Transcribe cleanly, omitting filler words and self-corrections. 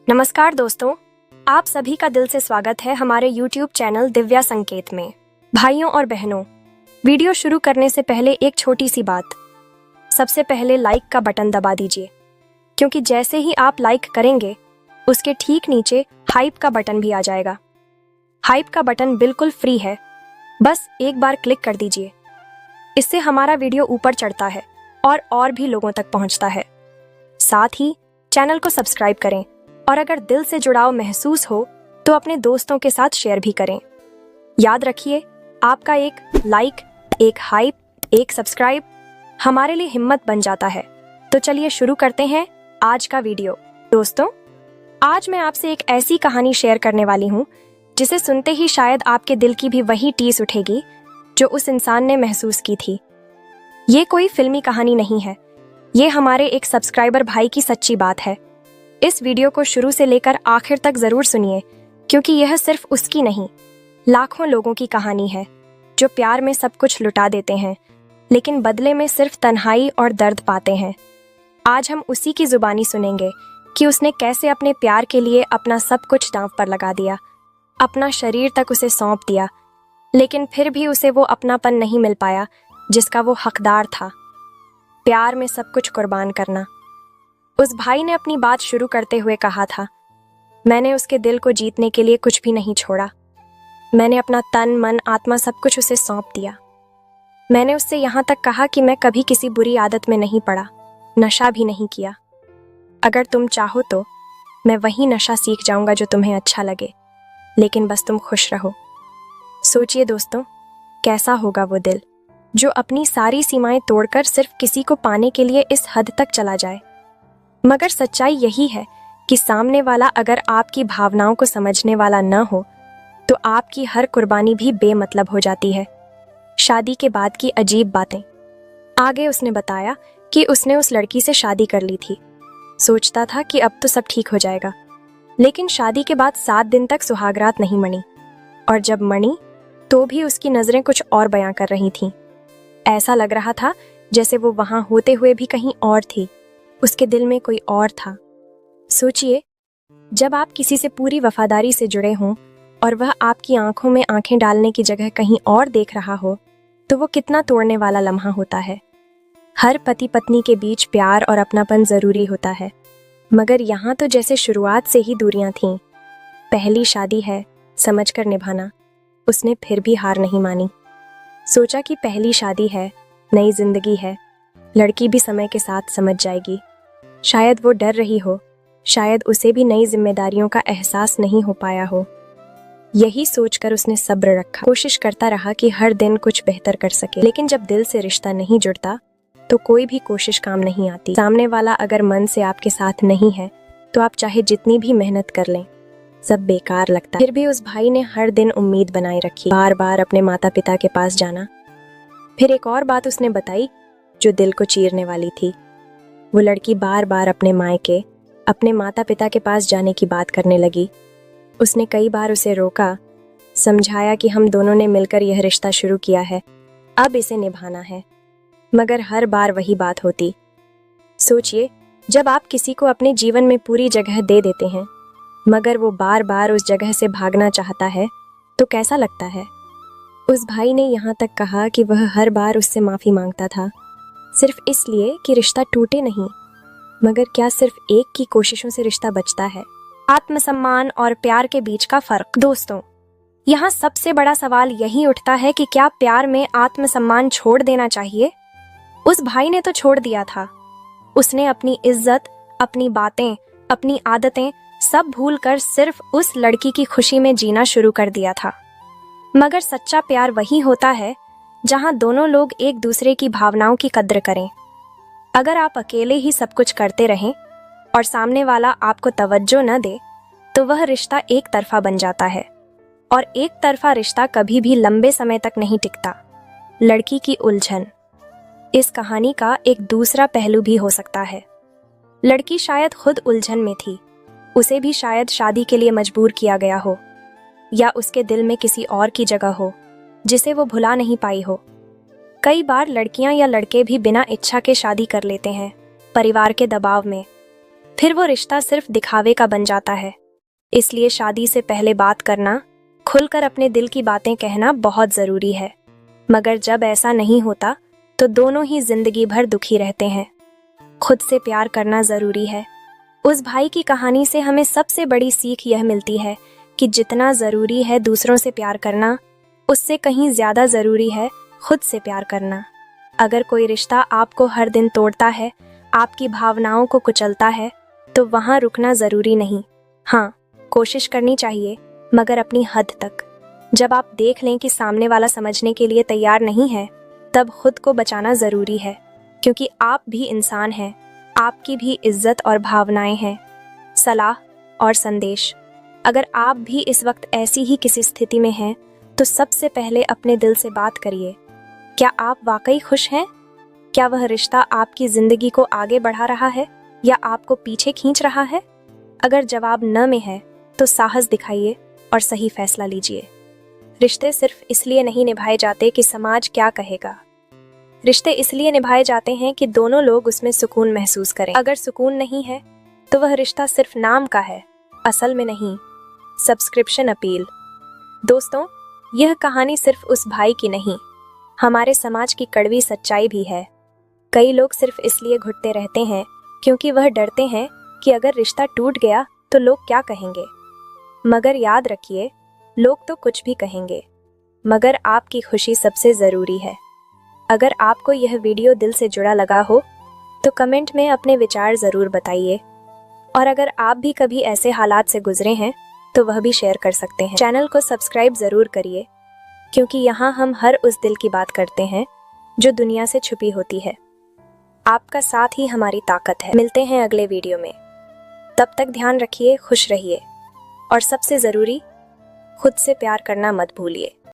नमस्कार दोस्तों, आप सभी का दिल से स्वागत है हमारे YouTube चैनल दिव्या संकेत में। भाइयों और बहनों, वीडियो शुरू करने से पहले एक छोटी सी बात। सबसे पहले लाइक का बटन दबा दीजिए, क्योंकि जैसे ही आप लाइक करेंगे उसके ठीक नीचे हाइप का बटन भी आ जाएगा। हाइप का बटन बिल्कुल फ्री है, बस एक बार क्लिक कर दीजिए। इससे हमारा वीडियो ऊपर चढ़ता है और भी लोगों तक पहुंचता है। साथ ही चैनल को सब्सक्राइब करें और अगर दिल से जुड़ाव महसूस हो तो अपने दोस्तों के साथ शेयर भी करें। याद रखिए, आपका एक लाइक, एक हाइप, एक सब्सक्राइब हमारे लिए हिम्मत बन जाता है। तो चलिए शुरू करते हैं आज का वीडियो। दोस्तों, आज मैं आपसे एक ऐसी कहानी शेयर करने वाली हूँ जिसे सुनते ही शायद आपके दिल की भी वही टीस उठेगी जो उस इंसान ने महसूस की थी। ये कोई फिल्मी कहानी नहीं है, ये हमारे एक सब्सक्राइबर भाई की सच्ची बात है। इस वीडियो को शुरू से लेकर आखिर तक जरूर सुनिए, क्योंकि यह सिर्फ उसकी नहीं, लाखों लोगों की कहानी है जो प्यार में सब कुछ लुटा देते हैं, लेकिन बदले में सिर्फ तन्हाई और दर्द पाते हैं। आज हम उसी की जुबानी सुनेंगे कि उसने कैसे अपने प्यार के लिए अपना सब कुछ दांव पर लगा दिया, अपना शरीर तक उसे सौंप दिया, लेकिन फिर भी उसे वो अपनापन नहीं मिल पाया जिसका वो हकदार था। प्यार में सब कुछ कुर्बान करना। उस भाई ने अपनी बात शुरू करते हुए कहा था, मैंने उसके दिल को जीतने के लिए कुछ भी नहीं छोड़ा। मैंने अपना तन, मन, आत्मा सब कुछ उसे सौंप दिया। मैंने उससे यहाँ तक कहा कि मैं कभी किसी बुरी आदत में नहीं पड़ा, नशा भी नहीं किया। अगर तुम चाहो तो मैं वही नशा सीख जाऊंगा जो तुम्हें अच्छा लगे, लेकिन बस तुम खुश रहो। सोचिए दोस्तों, कैसा होगा वो दिल जो अपनी सारी सीमाएं तोड़कर सिर्फ किसी को पाने के लिए इस हद तक चला जाए। मगर सच्चाई यही है कि सामने वाला अगर आपकी भावनाओं को समझने वाला न हो तो आपकी हर कुर्बानी भी बेमतलब हो जाती है। शादी के बाद की अजीब बातें। आगे उसने बताया कि उसने उस लड़की से शादी कर ली थी। सोचता था कि अब तो सब ठीक हो जाएगा, लेकिन शादी के बाद 7 दिन तक सुहागरात नहीं मनी, और जब मनी तो भी उसकी नजरें कुछ और बयां कर रही थीं। ऐसा लग रहा था जैसे वो वहां होते हुए भी कहीं और थी, उसके दिल में कोई और था। सोचिए, जब आप किसी से पूरी वफादारी से जुड़े हों और वह आपकी आंखों में आंखें डालने की जगह कहीं और देख रहा हो, तो वो कितना तोड़ने वाला लम्हा होता है। हर पति पत्नी के बीच प्यार और अपनापन जरूरी होता है, मगर यहाँ तो जैसे शुरुआत से ही दूरियां थीं। पहली शादी है, समझकर निभाना। उसने फिर भी हार नहीं मानी। सोचा कि पहली शादी है, नई जिंदगी है, लड़की भी समय के साथ समझ जाएगी। शायद वो डर रही हो, शायद उसे भी नई जिम्मेदारियों का एहसास नहीं हो पाया हो। यही सोचकर उसने सब्र रखा, कोशिश करता रहा कि हर दिन कुछ बेहतर कर सके। लेकिन जब दिल से रिश्ता नहीं जुड़ता तो कोई भी कोशिश काम नहीं आती। सामने वाला अगर मन से आपके साथ नहीं है तो आप चाहे जितनी भी मेहनत कर लें, सब बेकार लगता। फिर भी उस भाई ने हर दिन उम्मीद बनाए रखी, बार बार अपने माता पिता के पास जाना। फिर एक और बात उसने बताई जो दिल को चीरने वाली थी। वो लड़की बार बार अपने मायके, अपने माता पिता के पास जाने की बात करने लगी। उसने कई बार उसे रोका, समझाया कि हम दोनों ने मिलकर यह रिश्ता शुरू किया है, अब इसे निभाना है, मगर हर बार वही बात होती। सोचिए, जब आप किसी को अपने जीवन में पूरी जगह दे देते हैं मगर वो बार बार उस जगह से भागना चाहता है तो कैसा लगता है। उस भाई ने यहाँ तक कहा कि वह हर बार उससे माफ़ी मांगता था, सिर्फ इसलिए कि रिश्ता टूटे नहीं। मगर क्या सिर्फ एक की कोशिशों से रिश्ता बचता है? आत्मसम्मान और प्यार के बीच का फर्क। दोस्तों, यहाँ सबसे बड़ा सवाल यही उठता है कि क्या प्यार में आत्मसम्मान छोड़ देना चाहिए? उस भाई ने तो छोड़ दिया था। उसने अपनी इज्जत, अपनी बातें, अपनी आदतें सब भूलकर सिर्फ उस लड़की की खुशी में जीना शुरू कर दिया था। मगर सच्चा प्यार वही होता है जहां दोनों लोग एक दूसरे की भावनाओं की कद्र करें। अगर आप अकेले ही सब कुछ करते रहें और सामने वाला आपको तवज्जो न दे तो वह रिश्ता एक तरफा बन जाता है, और एक तरफा रिश्ता कभी भी लंबे समय तक नहीं टिकता। लड़की की उलझन। इस कहानी का एक दूसरा पहलू भी हो सकता है। लड़की शायद खुद उलझन में थी, उसे भी शायद शादी के लिए मजबूर किया गया हो, या उसके दिल में किसी और की जगह हो जिसे वो भुला नहीं पाई हो। कई बार लड़कियां या लड़के भी बिना इच्छा के शादी कर लेते हैं, परिवार के दबाव में। फिर वो रिश्ता सिर्फ दिखावे का बन जाता है। इसलिए शादी से पहले बात करना, खुलकर अपने दिल की बातें कहना बहुत ज़रूरी है। मगर जब ऐसा नहीं होता तो दोनों ही जिंदगी भर दुखी रहते हैं। खुद से प्यार करना ज़रूरी है। उस भाई की कहानी से हमें सबसे बड़ी सीख यह मिलती है कि जितना ज़रूरी है दूसरों से प्यार करना, उससे कहीं ज़्यादा ज़रूरी है खुद से प्यार करना। अगर कोई रिश्ता आपको हर दिन तोड़ता है, आपकी भावनाओं को कुचलता है, तो वहाँ रुकना ज़रूरी नहीं। हाँ, कोशिश करनी चाहिए, मगर अपनी हद तक। जब आप देख लें कि सामने वाला समझने के लिए तैयार नहीं है, तब खुद को बचाना ज़रूरी है, क्योंकि आप भी इंसान हैं, आपकी भी इज्जत और भावनाएं हैं। सलाह और संदेश: अगर आप भी इस वक्त ऐसी ही किसी स्थिति में हैं, तो सबसे पहले अपने दिल से बात करिए। क्या आप वाकई खुश हैं? क्या वह रिश्ता आपकी ज़िंदगी को आगे बढ़ा रहा है या आपको पीछे खींच रहा है? अगर जवाब न में है, तो साहस दिखाइए और सही फैसला लीजिए। रिश्ते सिर्फ इसलिए नहीं निभाए जाते कि समाज क्या कहेगा। रिश्ते इसलिए निभाए जाते हैं कि दोनों लोग उसमें सुकून महसूस करें। अगर सुकून नहीं है, तो वह रिश्ता सिर्फ नाम का है, असल में नहीं। सब्सक्रिप्शन अपील: दोस्तों, यह कहानी सिर्फ उस भाई की नहीं, हमारे समाज की कड़वी सच्चाई भी है। कई लोग सिर्फ इसलिए घुटते रहते हैं क्योंकि वह डरते हैं कि अगर रिश्ता टूट गया तो लोग क्या कहेंगे। मगर याद रखिए, लोग तो कुछ भी कहेंगे, मगर आपकी खुशी सबसे ज़रूरी है। अगर आपको यह वीडियो दिल से जुड़ा लगा हो, तो कमेंट में अपने विचार ज़रूर बताइए। और अगर आप भी कभी ऐसे हालात से गुजरे हैं, तो वह भी शेयर कर सकते हैं। चैनल को सब्सक्राइब ज़रूर करिए, क्योंकि यहाँ हम हर उस दिल की बात करते हैं जो दुनिया से छुपी होती है। आपका साथ ही हमारी ताकत है। मिलते हैं अगले वीडियो में। तब तक ध्यान रखिए, खुश रहिए और सबसे ज़रूरी, खुद से प्यार करना मत भूलिए।